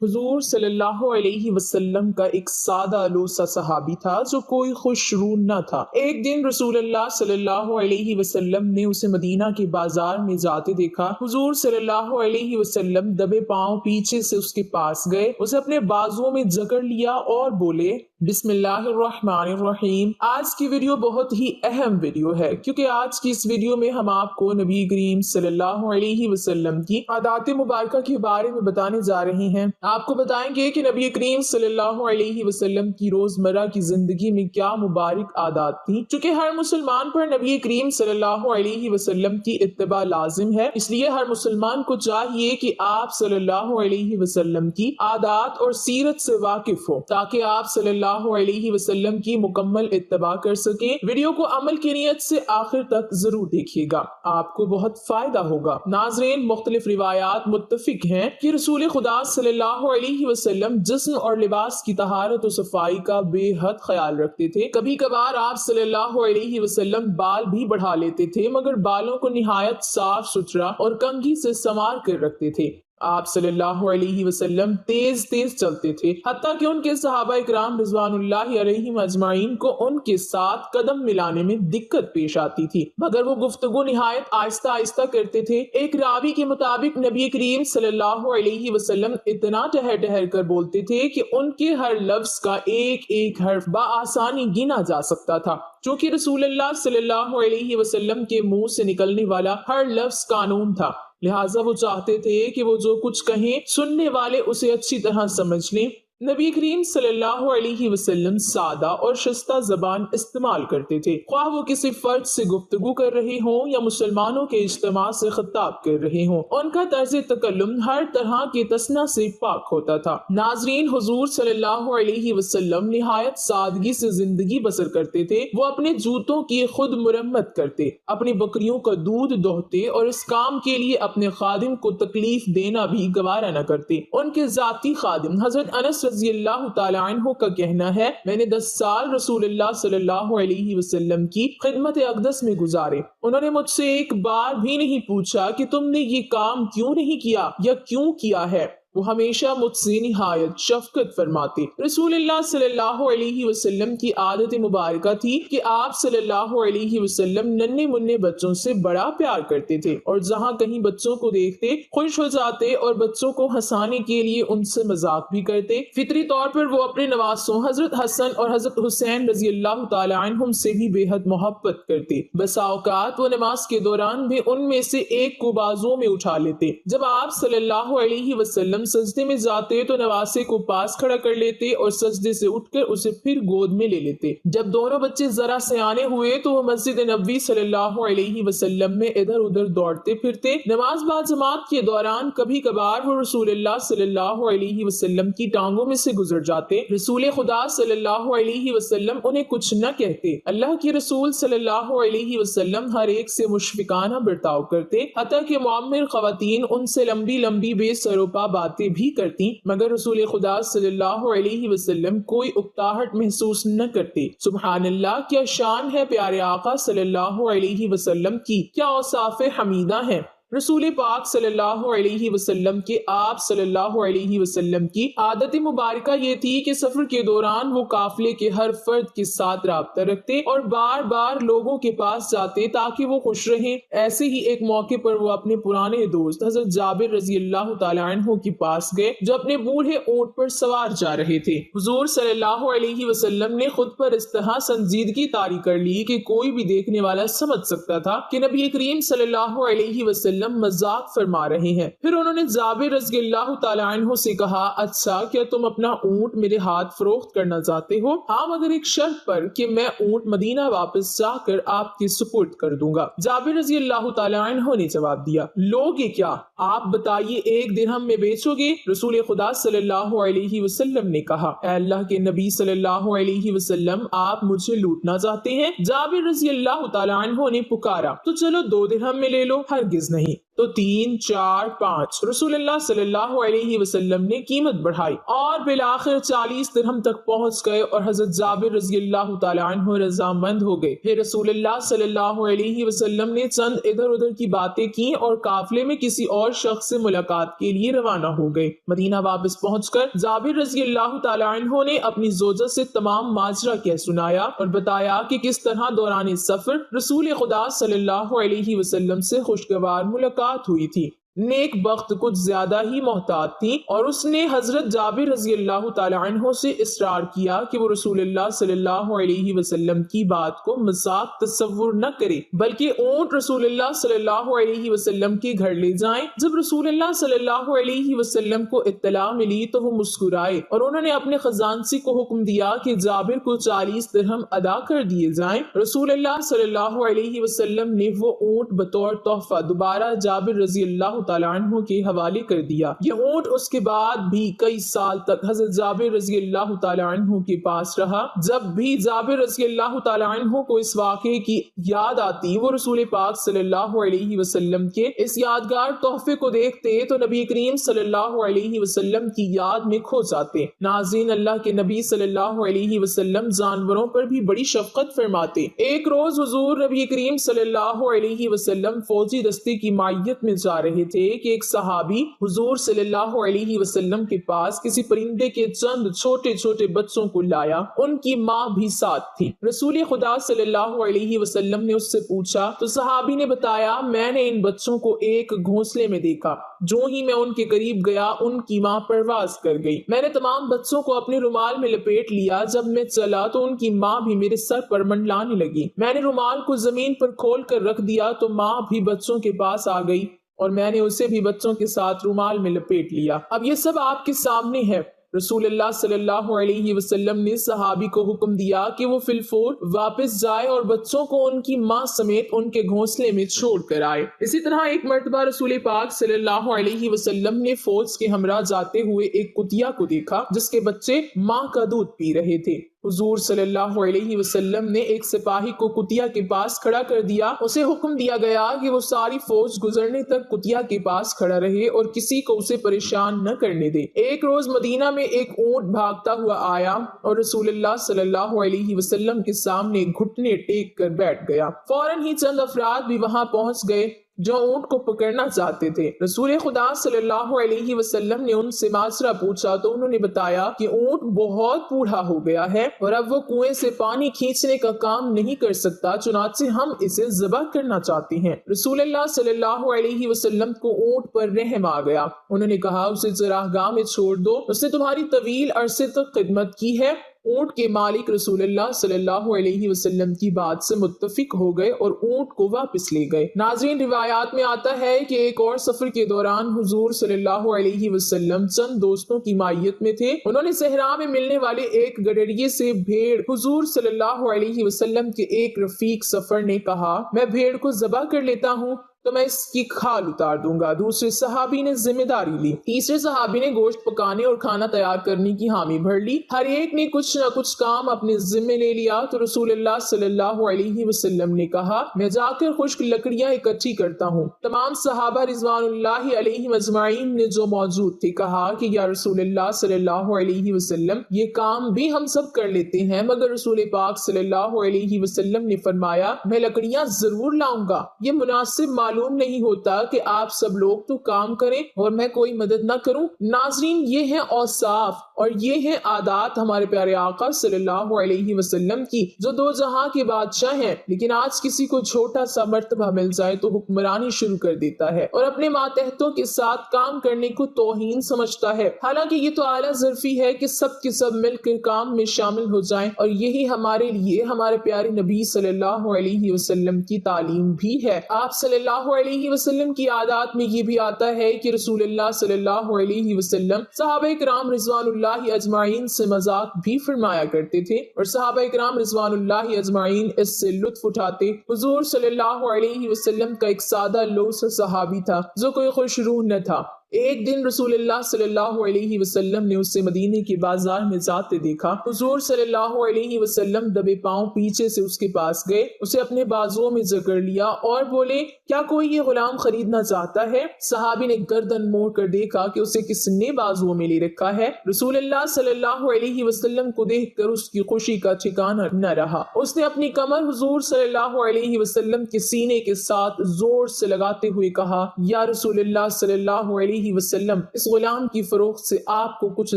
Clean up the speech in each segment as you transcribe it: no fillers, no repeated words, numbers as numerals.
حضور صلی اللہ علیہ وسلم کا ایک سادہ لوسا صحابی تھا جو کوئی خوش رو نہ تھا۔ ایک دن رسول اللہ صلی اللہ علیہ وسلم نے اسے مدینہ کے بازار میں جاتے دیکھا۔ حضور صلی اللہ علیہ وسلم دبے پاؤں پیچھے سے اس کے پاس گئے، اسے اپنے بازوؤں میں جکڑ لیا اور بولے، بسم اللہ الرحمن الرحیم۔ آج کی ویڈیو بہت ہی اہم ویڈیو ہے کیونکہ آج کی اس ویڈیو میں ہم آپ کو نبی کریم صلی اللہ علیہ وسلم کی عادات مبارکہ کے بارے میں بتانے جا رہے ہیں۔ آپ کو بتائیں گے کہ نبی کریم صلی اللہ علیہ وسلم کی روزمرہ کی زندگی میں کیا مبارک عادات تھی۔ چونکہ ہر مسلمان پر نبی کریم صلی اللہ علیہ وسلم کی اتباع لازم ہے، اس لیے ہر مسلمان کو چاہیے کہ آپ صلی اللہ علیہ وسلم کی عادات اور سیرت سے واقف ہو تاکہ آپ صلی اللہ علیہ وسلم کی مکمل اتباع کر سکیں۔ ویڈیو کو عمل کی نیت سے آخر تک ضرور دیکھیے گا، آپ کو بہت فائدہ ہوگا۔ ناظرین، مختلف روایات متفق ہیں کہ رسول خدا صلی اللہ علیہ وسلم جسم اور لباس کی طہارت و صفائی کا بے حد خیال رکھتے تھے۔ کبھی کبھار آپ صلی اللہ علیہ وسلم بال بھی بڑھا لیتے تھے، مگر بالوں کو نہایت صاف ستھرا اور کنگھی سے سنوار کر رکھتے تھے۔ آپ صلی اللہ علیہ وسلم تیز چلتے تھے، حتیٰ کہ ان کے صحابہ اکرام رضوان اللہ علیہم اجمعین کو ان کے ساتھ قدم ملانے میں دقت پیش آتی تھی، مگر وہ گفتگو نہایت آہستہ کرتے تھے۔ ایک راوی کے مطابق نبی کریم صلی اللہ علیہ وسلم اتنا ٹہر کر بولتے تھے کہ ان کے ہر لفظ کا ایک حرف بآسانی گنا جا سکتا تھا۔ چونکہ رسول اللہ صلی اللہ علیہ وسلم کے منہ سے نکلنے والا ہر لفظ قانون تھا، لہٰذا وہ چاہتے تھے کہ وہ جو کچھ کہیں سننے والے اسے اچھی طرح سمجھ لیں۔ نبی کریم صلی اللہ علیہ وسلم سادہ اور شستہ زبان استعمال کرتے تھے، خواہ وہ کسی فرد سے گفتگو کر رہے ہوں یا مسلمانوں کے اجتماع سے خطاب کر رہے ہوں۔ ان کا طرز تکلم ہر طرح کے تسنہ سے پاک ہوتا تھا۔ ناظرین، حضور صلی اللہ علیہ وسلم نہایت سادگی سے زندگی بسر کرتے تھے۔ وہ اپنے جوتوں کی خود مرمت کرتے، اپنی بکریوں کا دودھ دوہتے اور اس کام کے لیے اپنے خادم کو تکلیف دینا بھی گوارا نہ کرتے۔ ان کے ذاتی خادم حضرت انس رضی اللہ تعالی عنہ کا کہنا ہے، میں نے 10 سال رسول اللہ صلی اللہ علیہ وسلم کی خدمت اقدس میں گزارے، انہوں نے مجھ سے ایک بار بھی نہیں پوچھا کہ تم نے یہ کام کیوں نہیں کیا یا کیوں کیا ہے۔ وہ ہمیشہ مجھ سے نہایت شفقت فرماتے۔ رسول اللہ صلی اللہ علیہ وسلم کی عادت مبارکہ تھی کہ آپ صلی اللہ علیہ وسلم ننھے منھے بچوں سے بڑا پیار کرتے تھے اور جہاں کہیں بچوں کو دیکھتے خوش ہو جاتے اور بچوں کو ہنسانے کے لیے ان سے مذاق بھی کرتے۔ فطری طور پر وہ اپنے نواسوں حضرت حسن اور حضرت حسین رضی اللہ تعالی عنہم سے بھی بے حد محبت کرتے۔ بسا اوقات وہ نماز کے دوران بھی ان میں سے ایک کو بازو میں اٹھا لیتے۔ جب آپ صلی اللہ علیہ وسلم سجدے میں جاتے تو نواسے کو پاس کھڑا کر لیتے اور سجدے سے اٹھ کر اسے پھر گود میں لے لیتے۔ جب دونوں بچے ذرا سیانے ہوئے تو وہ مسجد نبوی صلی اللہ علیہ وسلم میں ادھر ادھر دوڑتے پھرتے۔ نماز با جماعت کے دوران کبھی کبھار وہ رسول اللہ صلی اللہ علیہ وسلم کی ٹانگوں میں سے گزر جاتے۔ رسول خدا صلی اللہ علیہ وسلم انہیں کچھ نہ کہتے۔ اللہ کے رسول صلی اللہ علیہ وسلم ہر ایک سے مشفقانہ برتاؤ کرتے، حتیٰ کہ معمر خواتین ان سے لمبی بے سروپا باتیں بھی کرتی، مگر رسول خدا صلی اللہ علیہ وسلم کوئی اکتاہٹ محسوس نہ کرتے۔ سبحان اللہ، کیا شان ہے پیارے آقا صلی اللہ علیہ وسلم کی، کیا اوصاف حمیدہ ہیں۔ رسول پاک صلی اللہ علیہ وسلم کے آپ صلی اللہ علیہ وسلم کی عادت مبارکہ یہ تھی کہ سفر کے دوران وہ قافلے کے ہر فرد کے ساتھ رابطہ رکھتے اور بار بار لوگوں کے پاس جاتے تاکہ وہ خوش رہیں۔ ایسے ہی ایک موقع پر وہ اپنے پرانے دوست حضرت جابر رضی اللہ تعالی عنہ کے پاس گئے جو اپنے بوڑھے اونٹ پر سوار جا رہے تھے۔ حضور صلی اللہ علیہ وسلم نے خود پر اس طرح سنجیدگی طاری کر لی کہ کوئی بھی دیکھنے والا سمجھ سکتا تھا کہ نبی کریم صلی اللہ علیہ وسلم مذاق فرما رہے ہیں۔ پھر انہوں نے جابر رضی اللہ تعالی عنہ سے کہا، اچھا کیا تم اپنا اونٹ میرے ہاتھ فروخت کرنا چاہتے ہو؟ ہاں، مگر ایک شرط پر کہ میں اونٹ مدینہ واپس جا کر آپ کے سپرد کر دوں گا۔ جابر رضی اللہ تعالی عنہ نے جواب دیا، لوگے کیا؟ آپ بتائیے، 1 درہم میں بیچو گے؟ رسول خدا صلی اللہ علیہ وسلم نے کہا، اے اللہ کے نبی صلی اللہ علیہ وسلم، آپ مجھے لوٹنا چاہتے ہیں؟ جابر رضی اللہ تعالی عنہ نے پکارا، تو چلو 2 درہم میں لے لو۔ ہرگز نہیں، تو 3 4 5 رسول اللہ صلی اللہ علیہ وسلم نے قیمت بڑھائی اور بالآخر 40 درہم تک پہنچ گئے اور حضرت جابر رضی اللہ تعالی عنہ رضامند ہو گئے۔ پھر رسول اللہ صلی اللہ علیہ وسلم نے چند ادھر ادھر کی باتیں کی اور قافلے میں کسی اور شخص سے ملاقات کے لیے روانہ ہو گئے۔ مدینہ واپس پہنچ کر جابر رضی اللہ تعالی عنہ نے اپنی زوجہ سے تمام ماجرا کہہ سنایا اور بتایا کہ کس طرح دوران سفر رسول خدا صلی اللہ علیہ وسلم سے خوشگوار ملاقات ہوئی تھی۔ نیک بخت کچھ زیادہ ہی محتاط تھی اور اس نے حضرت جابر رضی اللہ تعالی عنہ سے اصرار کیا کہ وہ رسول اللہ صلی اللہ علیہ وسلم کی بات کو مذاق تصور نہ کرے بلکہ اونٹ رسول اللہ صلی اللہ علیہ وسلم کے گھر لے جائیں۔ جب رسول اللہ صلی اللہ علیہ وسلم کو اطلاع ملی تو وہ مسکرائے اور انہوں نے اپنے خزانچی کو حکم دیا کہ جابر کو 40 درہم ادا کر دیے جائیں۔ رسول اللہ صلی اللہ علیہ وسلم نے وہ اونٹ بطور تحفہ دوبارہ جابر رضی اللہ تعالیٰ عنہ کے حوالے کر دیا۔ یہ اونٹ اس کے بعد بھی کئی سال تک حضرت جابر رضی اللہ تعالیٰ عنہ کے پاس رہا۔ جب بھی جابر رضی اللہ تعالیٰ عنہ کو اس واقعے کی یاد آتی وہ رسول پاک صلی اللہ علیہ وسلم کے اس یادگار تحفے کو دیکھتے تو نبی کریم صلی اللہ علیہ وسلم کی یاد میں کھو جاتے۔ ناظرین، اللہ کے نبی صلی اللہ علیہ وسلم جانوروں پر بھی بڑی شفقت فرماتے۔ ایک روز حضور نبی کریم صلی اللہ علیہ وسلم فوجی دستے کی معیت میں جا رہے تھے کہ ایک صحابی حضور صلی اللہ علیہ وسلم کے پاس کسی پرندے کے چند چھوٹے چھوٹے بچوں کو لایا۔ ان کی ماں بھی ساتھ تھی۔ رسول خدا صلی اللہ علیہ وسلم نے اس سے پوچھا تو صحابی نے بتایا، میں نے ان بچوں کو ایک گھونسلے میں دیکھا، جو ہی میں ان کے قریب گیا ان کی ماں پرواز کر گئی۔ میں نے تمام بچوں کو اپنے رومال میں لپیٹ لیا۔ جب میں چلا تو ان کی ماں بھی میرے سر پر منڈلانے لگی۔ میں نے رومال کو زمین پر کھول کر رکھ دیا تو ماں بھی بچوں کے پاس آ گئی اور میں نے اسے بھی بچوں کے ساتھ رومال میں لپیٹ لیا۔ اب یہ سب آپ کے سامنے ہے۔ رسول اللہ صلی اللہ علیہ وسلم نے صحابی کو حکم دیا کہ وہ فی الفور واپس جائے اور بچوں کو ان کی ماں سمیت ان کے گھونسلے میں چھوڑ کر آئے۔ اسی طرح ایک مرتبہ رسول پاک صلی اللہ علیہ وسلم نے فوج کے ہمراہ جاتے ہوئے ایک کتیا کو دیکھا جس کے بچے ماں کا دودھ پی رہے تھے۔ حضور صلی اللہ علیہ وسلم نے ایک سپاہی کو کتیا کے پاس کھڑا کر دیا۔ اسے حکم دیا گیا کہ وہ ساری فوج گزرنے تک کتیا کے پاس کھڑا رہے اور کسی کو اسے پریشان نہ کرنے دے۔ ایک روز مدینہ میں ایک اونٹ بھاگتا ہوا آیا اور رسول اللہ صلی اللہ علیہ وسلم کے سامنے گھٹنے ٹیک کر بیٹھ گیا۔ فوراً ہی چند افراد بھی وہاں پہنچ گئے جو اونٹ کو پکڑنا چاہتے تھے۔ رسول خدا صلی اللہ علیہ وسلم نے ان سے ماجرا پوچھا تو انہوں نے بتایا کہ اونٹ بہت بوڑھا ہو گیا ہے اور اب وہ کنویں سے پانی کھینچنے کا کام نہیں کر سکتا، چنانچہ ہم اسے ذبح کرنا چاہتے ہیں۔ رسول اللہ صلی اللہ علیہ وسلم کو اونٹ پر رحم آ گیا۔ انہوں نے کہا، اسے چراگاہ میں چھوڑ دو، اس نے تمہاری طویل عرصے تک خدمت کی ہے۔ اونٹ کے مالک رسول اللہ صلی اللہ علیہ وسلم کی بات سے متفق ہو گئے اور اونٹ کو واپس لے گئے۔ ناظرین، روایات میں آتا ہے کہ ایک اور سفر کے دوران حضور صلی اللہ علیہ وسلم چند دوستوں کی معیت میں تھے۔ انہوں نے صحرا میں ملنے والے ایک گڈریے سے بھیڑ حضور صلی اللہ علیہ وسلم کے ایک رفیق سفر نے کہا، میں بھیڑ کو ذبح کر لیتا ہوں تو میں اس کی کھال اتار دوں گا۔ دوسرے صحابی نے ذمہ داری لی۔ تیسرے صحابی نے گوشت پکانے اور کھانا تیار کرنے کی حامی بھر لی۔ ہر ایک نے کچھ نہ کچھ کام اپنے ذمے لے لیا تو رسول اللہ صلی اللہ علیہ وسلم نے کہا، میں جا کر خشک لکڑیاں اکٹھی کرتا ہوں۔ تمام صحابہ رضوان اللہ علیہم اجمعین نے جو موجود تھے کہا کہ یا رسول اللہ صلی اللہ علیہ وسلم، یہ کام بھی ہم سب کر لیتے ہیں، مگر رسول پاک صلی اللہ علیہ وسلم نے فرمایا، میں لکڑیاں ضرور لاؤں گا۔ یہ مناسب معلوم نہیں ہوتا کہ آپ سب لوگ تو کام کریں اور میں کوئی مدد نہ کروں۔ ناظرین، یہ ہیں اوصاف اور یہ ہیں عادات ہمارے پیارے آقا صلی اللہ علیہ وسلم کی، جو دو جہاں کے بادشاہ ہیں، لیکن آج کسی کو چھوٹا سا مرتبہ مل جائے تو حکمرانی شروع کر دیتا ہے اور اپنے ماتحتوں کے ساتھ کام کرنے کو توہین سمجھتا ہے، حالانکہ یہ تو اعلیٰ ظرفی ہے کہ سب کے سب مل کر کام میں شامل ہو جائیں، اور یہی ہمارے لیے ہمارے پیارے نبی صلی اللہ علیہ وسلم کی تعلیم بھی ہے۔ آپ صلی اللہ علیہ وسلم کی عادات میں یہ بھی آتا ہے کہ رسول اللہ صلی اللہ علیہ وسلم صحابہ کرام رضوان اللہ اجمعین سے مذاق بھی فرمایا کرتے تھے اور صحابہ کرام رضوان اللہ اجمعین اس سے لطف اٹھاتے۔ حضور صلی اللہ علیہ وسلم کا ایک سادہ لو سا صحابی تھا جو کوئی خوش روح نہ تھا۔ ایک دن رسول اللہ صلی اللہ علیہ وسلم نے اسے مدینے کے بازار میں جاتے دیکھا۔ حضور صلی اللہ علیہ وسلم دبے پاؤں پیچھے سے اس کے پاس گئے، اسے اپنے بازوؤں میں جکڑ لیا اور بولے، کیا کوئی یہ غلام خریدنا چاہتا ہے؟ صحابی نے گردن موڑ کر دیکھا کہ اسے کس نے بازوؤں میں لے رکھا ہے۔ رسول اللہ صلی اللہ علیہ وسلم کو دیکھ کر اس کی خوشی کا ٹھکانہ نہ رہا۔ اس نے اپنی کمر حضور صلی اللہ علیہ وسلم کے سینے کے ساتھ زور سے لگاتے ہوئے کہا، یا رسول اللہ صلی اللہ علیہ وسلم، اس غلام کی فروخت سے آپ کو کچھ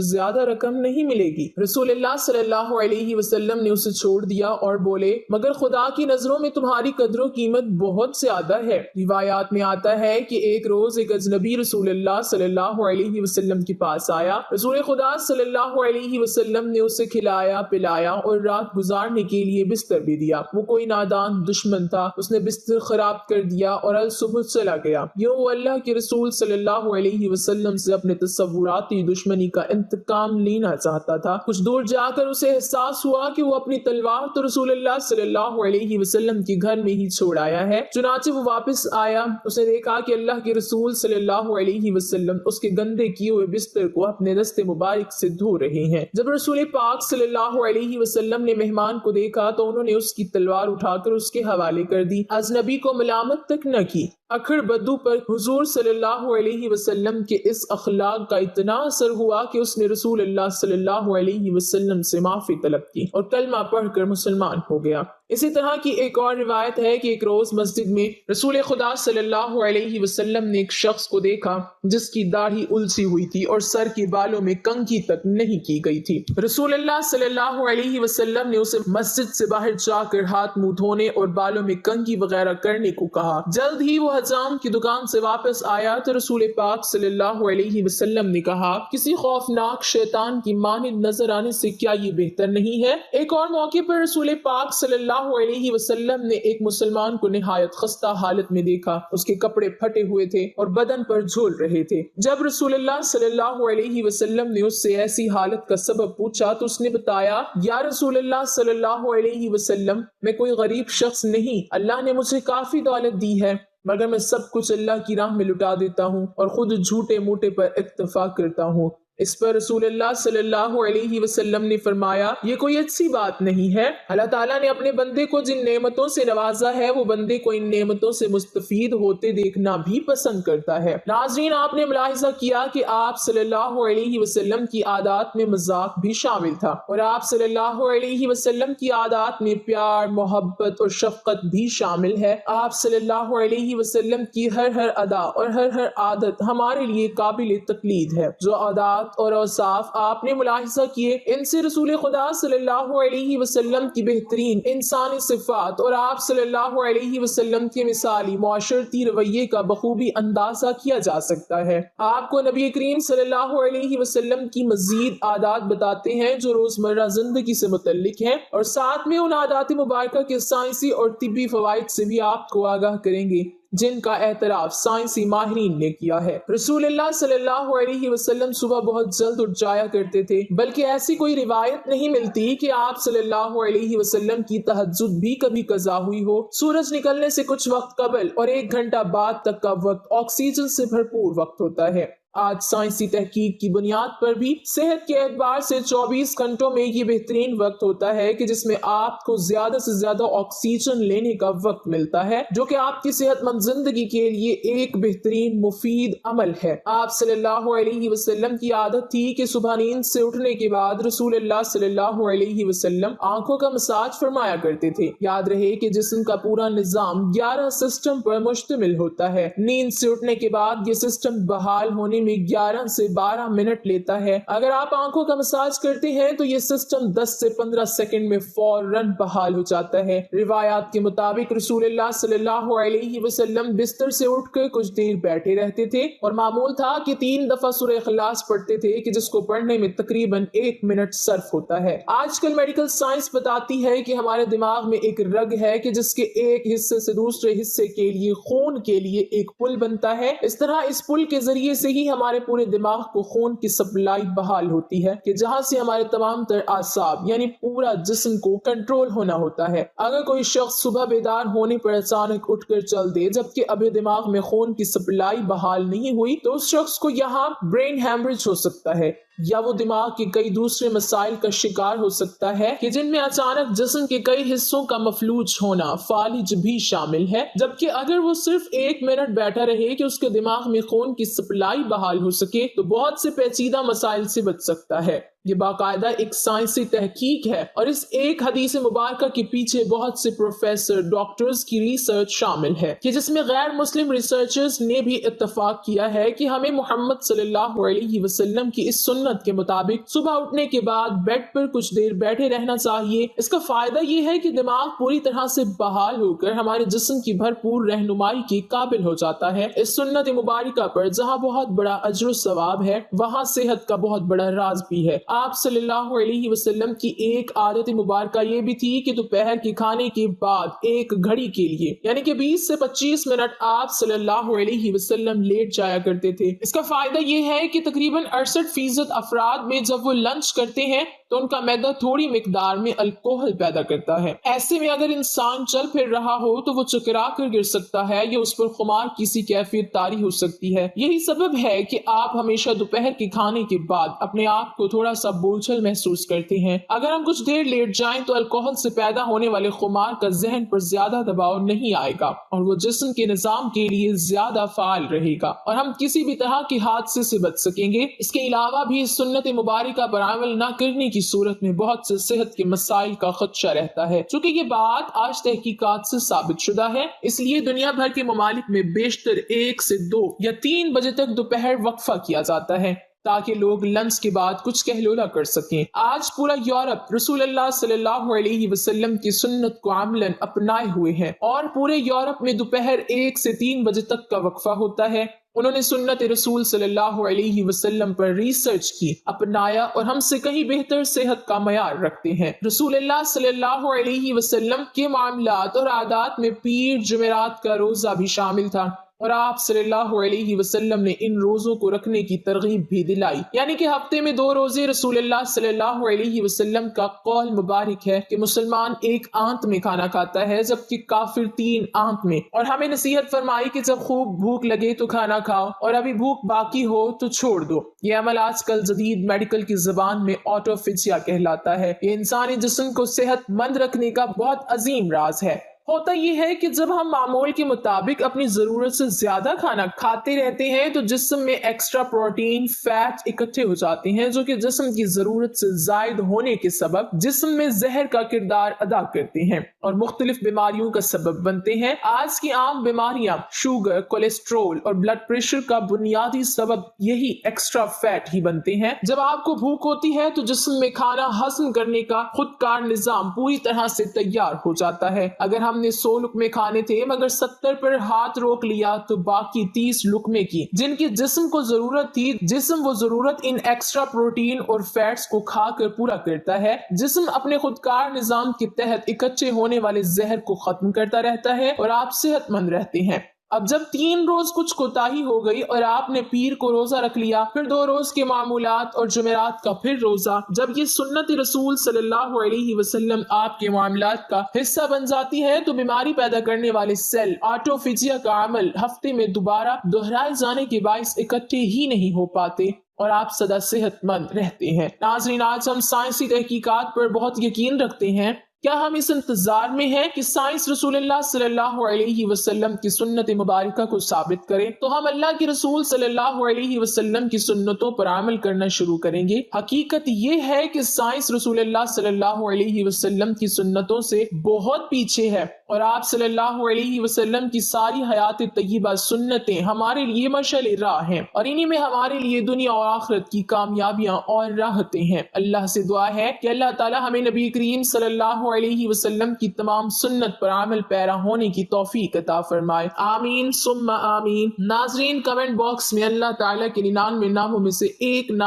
زیادہ رقم نہیں ملے گی۔ رسول اللہ صلی اللہ علیہ وسلم نے اسے چھوڑ دیا اور بولے، مگر خدا کی نظروں میں تمہاری قدر و قیمت بہت زیادہ ہے۔ روایات میں آتا ہے کہ ایک روز ایک اجنبی رسول اللہ صلی اللہ علیہ وسلم کے پاس آیا۔ رسول خدا صلی اللہ علیہ وسلم نے اسے کھلایا پلایا اور رات گزارنے کے لیے بستر بھی دیا۔ وہ کوئی نادان دشمن تھا، اس نے بستر خراب کر دیا اور الصبح چلا گیا۔ یوں وہ اللہ کے رسول صلی اللہ علیہ وسلم سے اپنے تصوراتی دشمنی کا انتقام لینا چاہتا تھا۔ کچھ دور جا کر اسے احساس ہوا کہ وہ اپنی تلوار تو رسول اللہ صلی اللہ علیہ وسلم کے گھر میں ہی چھوڑ آیا ہے۔ چنانچہ وہ واپس آیا، اس نے دیکھا کہ اللہ کے رسول صلی اللہ علیہ وسلم اس کے گندے کیے ہوئے بستر کو اپنے دست مبارک سے دھو رہے ہیں۔ جب رسول پاک صلی اللہ علیہ وسلم نے مہمان کو دیکھا تو انہوں نے اس کی تلوار اٹھا کر اس کے حوالے کر دی، اجنبی کو ملامت تک نہ کی۔ اکھڑ بدو پر حضور صلی اللہ علیہ وسلم کے اس اخلاق کا اتنا اثر ہوا کہ اس نے رسول اللہ صلی اللہ علیہ وسلم سے معافی طلب کی اور کلمہ پڑھ کر مسلمان ہو گیا۔ اسی طرح کی ایک اور روایت ہے کہ ایک روز مسجد میں رسول خدا صلی اللہ علیہ وسلم نے ایک شخص کو دیکھا جس کی داڑھی السی ہوئی تھی اور سر کے بالوں میں کنگھی تک نہیں کی گئی تھی۔ رسول اللہ صلی اللہ علیہ وسلم نے اسے مسجد سے باہر جا کر ہاتھ منہ دھونے اور بالوں میں کنگھی وغیرہ کرنے کو کہا۔ جلد ہی وہ حجام کی دکان سے واپس آیا تو رسول پاک صلی اللہ علیہ وسلم نے کہا، کسی خوفناک شیطان کی مانند نظر آنے سے کیا یہ بہتر نہیں ہے؟ ایک اور موقع پر رسول پاک صلی اللہ علیہ وسلم نے ایک مسلمان کو نہایت خستہ حالت میں دیکھا، اس کے کپڑے پھٹے ہوئے تھے اور بدن پر جھول رہے تھے۔ جب رسول اللہ صلی اللہ علیہ وسلم نے اس سے ایسی حالت کا سبب پوچھا تو اس نے بتایا، یا رسول اللہ صلی اللہ علیہ وسلم، میں کوئی غریب شخص نہیں، اللہ نے مجھے کافی دولت دی ہے، مگر میں سب کچھ اللہ کی راہ میں لٹا دیتا ہوں اور خود جھوٹے موٹے پر اکتفا کرتا ہوں۔ اس پر رسول اللہ صلی اللہ علیہ وسلم نے فرمایا، یہ کوئی اچھی بات نہیں ہے۔ اللہ تعالیٰ نے اپنے بندے کو جن نعمتوں سے نوازا ہے وہ بندے کو ان نعمتوں سے مستفید ہوتے دیکھنا بھی پسند کرتا ہے۔ ناظرین، آپ نے ملاحظہ کیا کہ آپ صلی اللہ علیہ وسلم کی عادات میں مذاق بھی شامل تھا، اور آپ صلی اللہ علیہ وسلم کی عادات میں پیار، محبت اور شفقت بھی شامل ہے۔ آپ صلی اللہ علیہ وسلم کی ہر ادا اور ہر عادت ہمارے لیے قابل تقلید ہے۔ جو عادات اور اوصاف آپ نے ملاحظہ کیے، ان سے رسول خدا صلی اللہ علیہ وسلم کی بہترین انسانی صفات اور آپ صلی اللہ علیہ وسلم کے مثالی معاشرتی رویے کا بخوبی اندازہ کیا جا سکتا ہے۔ آپ کو نبی کریم صلی اللہ علیہ وسلم کی مزید عادات بتاتے ہیں جو روزمرہ زندگی سے متعلق ہیں، اور ساتھ میں ان عادات مبارکہ کے سائنسی اور طبی فوائد سے بھی آپ کو آگاہ کریں گے جن کا اعتراف سائنسی ماہرین نے کیا ہے۔ رسول اللہ صلی اللہ علیہ وسلم صبح بہت جلد اٹھ جایا کرتے تھے، بلکہ ایسی کوئی روایت نہیں ملتی کہ آپ صلی اللہ علیہ وسلم کی تہجد بھی کبھی قضا ہوئی ہو۔ سورج نکلنے سے کچھ وقت قبل اور 1 گھنٹہ بعد تک کا وقت آکسیجن سے بھرپور وقت ہوتا ہے۔ آج سائنسی تحقیق کی بنیاد پر بھی صحت کے اعتبار سے 24 گھنٹوں میں یہ بہترین وقت ہوتا ہے کہ جس میں آپ کو زیادہ سے زیادہ آکسیجن لینے کا وقت ملتا ہے، جو کہ آپ کی صحت مند زندگی کے لیے ایک بہترین مفید عمل ہے۔ آپ صلی اللہ علیہ وسلم کی عادت تھی کہ صبح نیند سے اٹھنے کے بعد رسول اللہ صلی اللہ علیہ وسلم آنکھوں کا مساج فرمایا کرتے تھے۔ یاد رہے کہ جسم کا پورا نظام 11 سسٹم پر مشتمل ہوتا ہے۔ نیند سے اٹھنے کے بعد یہ سسٹم بحال ہونے میں 11 سے 12 منٹ لیتا ہے۔ اگر آپ آنکھوں کا مساج کرتے ہیں تو یہ سسٹم 10 سے 15 سیکنڈ میں فوراً بحال ہو جاتا ہے۔ روایات کے مطابق رسول اللہ صلی اللہ علیہ وسلم بستر سے اٹھ کر کچھ دیر بیٹھے رہتے تھے اور معمول تھا کہ 3 دفعہ سورہ اخلاص پڑھتے تھے کہ جس کو پڑھنے میں تقریباً 1 منٹ صرف ہوتا ہے۔ آج کل میڈیکل سائنس بتاتی ہے کہ ہمارے دماغ میں ایک رگ ہے کہ جس کے ایک حصے سے دوسرے حصے کے لیے خون کے لیے ایک پل بنتا ہے۔ اس طرح اس پل کے ذریعے سے ہی ہی ہمارے پورے دماغ کو خون کی سپلائی بحال ہوتی ہے کہ جہاں سے ہمارے تمام تر اعصاب یعنی پورا جسم کو کنٹرول ہونا ہوتا ہے۔ اگر کوئی شخص صبح بیدار ہونے پر اچانک اٹھ کر چل دے جبکہ ابھی دماغ میں خون کی سپلائی بحال نہیں ہوئی تو اس شخص کو یہاں برین ہیمریج ہو سکتا ہے، یا وہ دماغ کے کئی دوسرے مسائل کا شکار ہو سکتا ہے کہ جن میں اچانک جسم کے کئی حصوں کا مفلوج ہونا، فالج بھی شامل ہے۔ جبکہ اگر وہ صرف 1 منٹ بیٹھا رہے کہ اس کے دماغ میں خون کی سپلائی بحال ہو سکے تو بہت سے پیچیدہ مسائل سے بچ سکتا ہے۔ یہ باقاعدہ ایک سائنسی تحقیق ہے اور اس ایک حدیث مبارکہ کے پیچھے بہت سے پروفیسر، ڈاکٹرز کی ریسرچ شامل ہے کہ جس میں غیر مسلم ریسرچرز نے بھی اتفاق کیا ہے کہ ہمیں محمد صلی اللہ علیہ وسلم کی اس سنت کے مطابق صبح اٹھنے کے بعد بیڈ پر کچھ دیر بیٹھے رہنا چاہیے۔ اس کا فائدہ یہ ہے کہ دماغ پوری طرح سے بحال ہو کر ہمارے جسم کی بھرپور رہنمائی کے قابل ہو جاتا ہے۔ اس سنت مبارکہ پر جہاں بہت بڑا اجر و ثواب ہے وہاں صحت کا بہت بڑا راز بھی ہے۔ آپ صلی اللہ علیہ وسلم کی ایک عادت مبارکہ یہ بھی تھی کہ دوپہر کے کھانے کے بعد 1 گھڑی کے لیے یعنی کہ 20 سے 25 منٹ آپ صلی اللہ علیہ وسلم لیٹ جایا کرتے تھے۔ اس کا فائدہ یہ ہے کہ تقریباً 68% افراد میں جب وہ لنچ کرتے ہیں تو ان کا معدہ تھوڑی مقدار میں الکوہل پیدا کرتا ہے۔ ایسے میں اگر انسان چل پھر رہا ہو تو وہ چکرا کر گر سکتا ہے یا اس پر خمار کسی کیفیت طاری ہو سکتی ہے۔ یہی سبب ہے کہ آپ ہمیشہ دوپہر کے کھانے کے بعد اپنے آپ کو تھوڑا سا بوجھل محسوس کرتے ہیں۔ اگر ہم کچھ دیر لیٹ جائیں تو الکوہل سے پیدا ہونے والے خمار کا ذہن پر زیادہ دباؤ نہیں آئے گا اور وہ جسم کے نظام کے لیے زیادہ فعال رہے گا اور ہم کسی بھی طرح کے حادثے سے بچ سکیں گے۔ اس کے علاوہ بھی سنت مبارکہ پر عمل نہ کرنے کی صورت میں بہت سے صحت کے مسائل کا خدشہ رہتا ہے۔ چونکہ یہ بات آج تحقیقات سے ثابت شدہ ہے، اس لیے دنیا بھر کے ممالک میں بیشتر 1 سے 2 یا 3 بجے تک دوپہر وقفہ کیا جاتا ہے تاکہ لوگ لنچ کے بعد کچھ کہلولا کر سکیں۔ آج پورا یورپ رسول اللہ صلی اللہ علیہ وسلم کی سنت کو عملاً اپنائے ہوئے ہیں اور پورے یورپ میں دوپہر 1 سے 3 بجے تک کا وقفہ ہوتا ہے۔ انہوں نے سنت رسول صلی اللہ علیہ وسلم پر ریسرچ کی، اپنایا اور ہم سے کہیں بہتر صحت کا معیار رکھتے ہیں۔ رسول اللہ صلی اللہ علیہ وسلم کے معاملات اور عادات میں پیر جمعرات کا روزہ بھی شامل تھا اور آپ صلی اللہ علیہ وسلم نے ان روزوں کو رکھنے کی ترغیب بھی دلائی، یعنی کہ ہفتے میں 2 روزے۔ رسول اللہ صلی اللہ علیہ وسلم کا قول مبارک ہے کہ مسلمان 1 آنت میں کھانا کھاتا ہے جبکہ کافر 3 آنت میں، اور ہمیں نصیحت فرمائی کہ جب خوب بھوک لگے تو کھانا کھاؤ اور ابھی بھوک باقی ہو تو چھوڑ دو۔ یہ عمل آج کل جدید میڈیکل کی زبان میں آٹوفیجیا کہلاتا ہے۔ یہ انسانی جسم کو صحت مند رکھنے کا بہت عظیم راز ہے۔ ہوتا یہ ہے کہ جب ہم معمول کے مطابق اپنی ضرورت سے زیادہ کھانا کھاتے رہتے ہیں تو جسم میں ایکسٹرا پروٹین، فیٹ اکٹھے ہو جاتے ہیں جو کہ جسم کی ضرورت سے زائد ہونے کے سبب جسم میں زہر کا کردار ادا کرتے ہیں اور مختلف بیماریوں کا سبب بنتے ہیں۔ آج کی عام بیماریاں شوگر، کولیسٹرول اور بلڈ پریشر کا بنیادی سبب یہی ایکسٹرا فیٹ ہی بنتے ہیں۔ جب آپ کو بھوک ہوتی ہے تو جسم میں کھانا ہضم کرنے کا خودکار نظام پوری طرح سے تیار ہو جاتا ہے۔ اگر ہم نے 100 لقمے کھانے تھے مگر 70 پر ہاتھ روک لیا تو باقی 30 لقمے کی جن کی جسم کو ضرورت تھی، جسم وہ ضرورت ان ایکسٹرا پروٹین اور فیٹس کو کھا کر پورا کرتا ہے۔ جسم اپنے خودکار نظام کے تحت اکٹھے ہونے والے زہر کو ختم کرتا رہتا ہے اور آپ صحت مند رہتے ہیں۔ اب جب 3 روز کچھ کوتاہی ہو گئی اور آپ نے پیر کو روزہ رکھ لیا، پھر 2 روز کے معمولات اور جمعرات کا پھر روزہ، جب یہ سنت رسول صلی اللہ علیہ وسلم آپ کے معاملات کا حصہ بن جاتی ہے تو بیماری پیدا کرنے والے سیل آٹوفیجیا کا عمل ہفتے میں دوبارہ دہرائے جانے کے باعث اکٹھے ہی نہیں ہو پاتے اور آپ سدا صحت مند رہتے ہیں۔ ناظرین، آج ہم سائنسی تحقیقات پر بہت یقین رکھتے ہیں۔ کیا ہم اس انتظار میں ہیں کہ سائنس رسول اللہ صلی اللہ علیہ وسلم کی سنت مبارکہ کو ثابت کرے تو ہم اللہ کے رسول صلی اللہ علیہ وسلم کی سنتوں پر عمل کرنا شروع کریں گے؟ حقیقت یہ ہے کہ سائنس رسول اللہ صلی اللہ علیہ وسلم کی سنتوں سے بہت پیچھے ہے اور آپ صلی اللہ علیہ وسلم کی ساری حیات طیبہ سنتیں ہمارے لیے مشعل راہ ہیں اور انہی میں ہمارے لیے دنیا اور آخرت کی کامیابیاں اور راحتیں ہیں۔ اللہ سے دعا ہے کہ اللہ تعالی ہمیں نبی کریم صلی اللہ علیہ وسلم کی تمام سنت پر عمل پیرا ہونے کی توفیق عطا فرمائے، آمین ثم آمین۔ ناظرین، کمنٹ باکس میں اللہ تعالیٰ کے 99 ناموں میں سے ایک نام